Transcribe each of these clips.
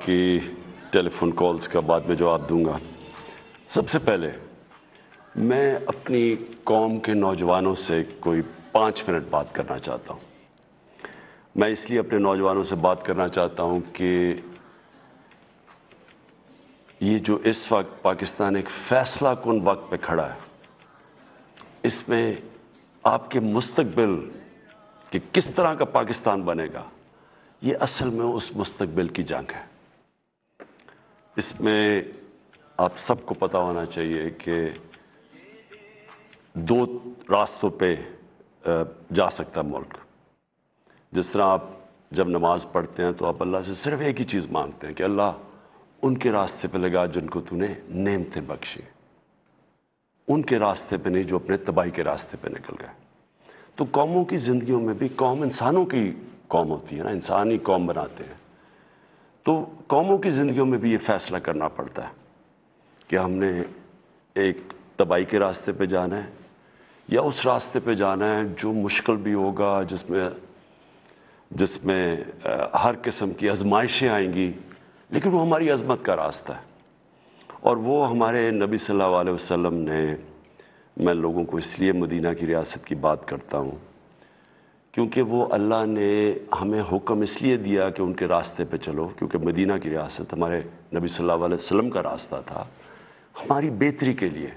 کی ٹیلی phone calls کا بعد میں جواب دوں گا۔ سب سے پہلے میں اپنی قوم کے نوجوانوں سے کوئی 5 منٹ بات کرنا چاہتا ہوں۔ میں اس لیے اپنے نوجوانوں سے بات کرنا چاہتا ہوں کہ یہ جو اس وقت پاکستان ایک فیصلہ کن وقت پہ کھڑا ہے، اس میں آپ کے مستقبل کہ کس طرح کا پاکستان بنے گا، یہ اصل میں اس مستقبل کی جنگ ہے۔ اس میں آپ سب کو پتہ ہونا چاہیے کہ 2 راستوں پہ جا سکتا ملک۔ جس طرح آپ جب نماز پڑھتے ہیں تو آپ اللہ سے صرف ایک ہی چیز مانگتے ہیں کہ اللہ ان کے راستے پہ لگا جن کو تو نے نعمتیں بخشی، ان کے راستے پہ نہیں جو اپنے تباہی کے راستے پہ نکل گئے۔ تو قوموں کی زندگیوں میں بھی قوم انسانوں کی قوم ہوتی ہے نا، انسانی قوم بناتے ہیں، تو قوموں کی زندگیوں میں بھی یہ فیصلہ کرنا پڑتا ہے کہ ہم نے ایک تباہی کے راستے پہ جانا ہے یا اس راستے پہ جانا ہے جو مشکل بھی ہوگا، جس میں ہر قسم کی آزمائشیں آئیں گی، لیکن وہ ہماری عظمت کا راستہ ہے۔ اور وہ ہمارے نبی صلی اللہ علیہ وسلم نے، میں لوگوں کو اس لیے مدینہ کی ریاست کی بات کرتا ہوں کیونکہ وہ اللہ نے ہمیں حکم اس لیے دیا کہ ان کے راستے پہ چلو، کیونکہ مدینہ کی ریاست ہمارے نبی صلی اللہ علیہ وسلم کا راستہ تھا ہماری بہتری کے لیے،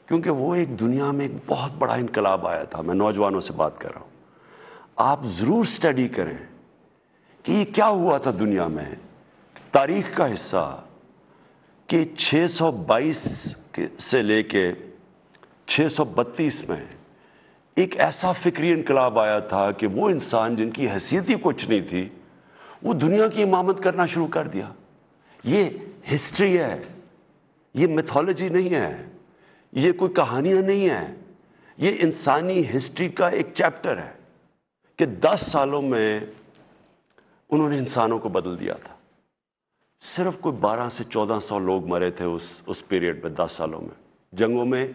کیونکہ وہ ایک دنیا میں ایک بہت بڑا انقلاب آیا تھا۔ میں نوجوانوں سے بات کر رہا ہوں، آپ ضرور سٹڈی کریں کہ یہ کیا ہوا تھا دنیا میں، تاریخ کا حصہ کہ 622 سے لے کے 632 میں ایک ایسا فکری انقلاب آیا تھا کہ وہ انسان جن کی حیثیت ہی کچھ نہیں تھی، وہ دنیا کی امامت کرنا شروع کر دیا۔ یہ ہسٹری ہے، یہ میتھولوجی نہیں ہے، یہ کوئی کہانیاں نہیں ہیں، یہ انسانی ہسٹری کا ایک چیپٹر ہے کہ 10 سالوں میں انہوں نے انسانوں کو بدل دیا تھا۔ صرف کوئی 12 سے 1400 لوگ مرے تھے اس پیریڈ میں، 10 سالوں میں۔ جنگوں میں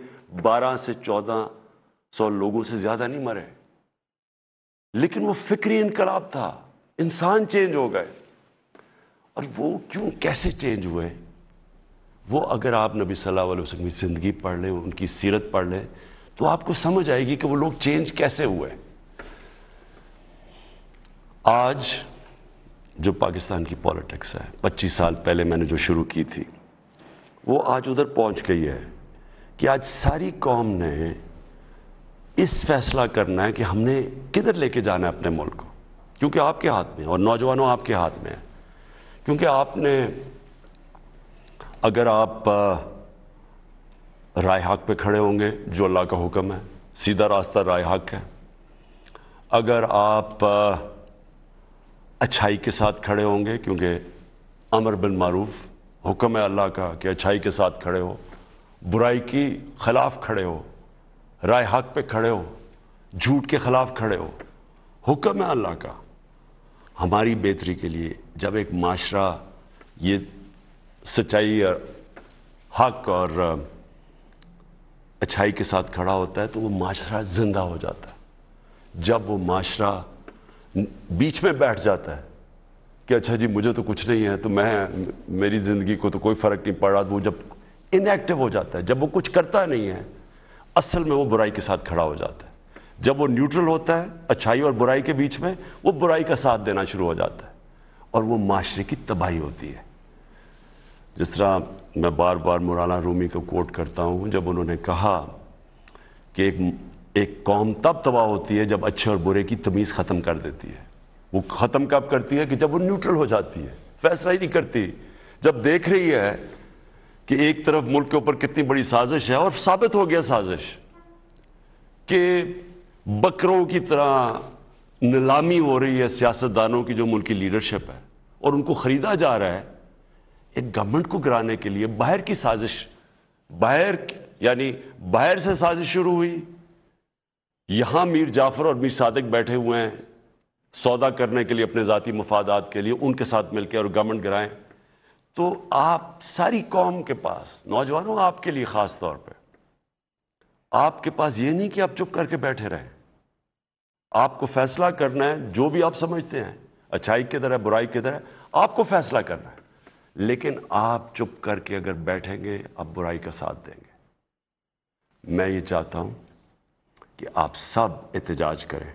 12 سے 1400 لوگوں سے زیادہ نہیں مرے، لیکن وہ فکری انقلاب تھا، انسان چینج ہو گئے۔ اور وہ کیوں، کیسے چینج ہوئے، وہ اگر آپ نبی صلی اللہ علیہ وسلم کی زندگی پڑھ لیں، ان کی سیرت پڑھ لیں، تو آپ کو سمجھ آئے گی کہ وہ لوگ چینج کیسے ہوئے۔ آج جو پاکستان کی پولیٹکس ہے، 25 سال پہلے میں نے جو شروع کی تھی، وہ آج ادھر پہنچ گئی ہے کہ آج ساری قوم نے اس فیصلہ کرنا ہے کہ ہم نے کدھر لے کے جانا ہے اپنے ملک کو، کیونکہ آپ کے ہاتھ میں، اور نوجوانوں آپ کے ہاتھ میں ہے، کیونکہ آپ نے، اگر آپ رائے حق پہ کھڑے ہوں گے جو اللہ کا حکم ہے، سیدھا راستہ رائے حق ہے، اگر آپ اچھائی کے ساتھ کھڑے ہوں گے، کیونکہ امر بالمعروف حکم ہے اللہ کا کہ اچھائی کے ساتھ کھڑے ہو، برائی کی خلاف کھڑے ہو، رائے حق پہ کھڑے ہو، جھوٹ کے خلاف کھڑے ہو، حکم ہے اللہ کا ہماری بہتری کے لیے۔ جب ایک معاشرہ یہ سچائی، حق اور اچھائی کے ساتھ کھڑا ہوتا ہے تو وہ معاشرہ زندہ ہو جاتا ہے۔ جب وہ معاشرہ بیچ میں بیٹھ جاتا ہے کہ اچھا جی مجھے تو کچھ نہیں ہے، تو میری زندگی کو تو کوئی فرق نہیں پڑ رہا، وہ جب انیکٹیو ہو جاتا ہے، جب وہ کچھ کرتا نہیں ہے، اصل میں وہ برائی کے ساتھ کھڑا ہو جاتا ہے۔ جب وہ نیوٹرل ہوتا ہے اچھائی اور برائی کے بیچ میں، وہ برائی کا ساتھ دینا شروع ہو جاتا ہے اور وہ معاشرے کی تباہی ہوتی ہے۔ جس طرح میں بار بار مولانا رومی کو کوٹ کرتا ہوں، جب انہوں نے کہا کہ ایک قوم تب تباہ ہوتی ہے جب اچھے اور برے کی تمیز ختم کر دیتی ہے۔ وہ ختم کب کرتی ہے؟ کہ جب وہ نیوٹرل ہو جاتی ہے، فیصلہ ہی نہیں کرتی، جب دیکھ رہی ہے کہ ایک طرف ملک کے اوپر کتنی بڑی سازش ہے، اور ثابت ہو گیا سازش کہ بکروں کی طرح نیلامی ہو رہی ہے سیاستدانوں کی جو ملک کی لیڈرشپ ہے، اور ان کو خریدا جا رہا ہے ایک گورنمنٹ کو گرانے کے لیے۔ باہر کی سازش، باہر سے سازش شروع ہوئی، یہاں میر جعفر اور میر صادق بیٹھے ہوئے ہیں سودا کرنے کے لیے اپنے ذاتی مفادات کے لیے، ان کے ساتھ مل کے اور گورنمنٹ گرائیں۔ تو آپ ساری قوم کے پاس، نوجوانوں آپ کے لیے خاص طور پہ، آپ کے پاس یہ نہیں کہ آپ چپ کر کے بیٹھے رہیں، آپ کو فیصلہ کرنا ہے جو بھی آپ سمجھتے ہیں اچھائی کدھر ہے، برائی کدھر ہے، آپ کو فیصلہ کرنا ہے، لیکن آپ چپ کر کے اگر بیٹھیں گے آپ برائی کا ساتھ دیں گے۔ میں یہ چاہتا ہوں کہ آپ سب احتجاج کریں،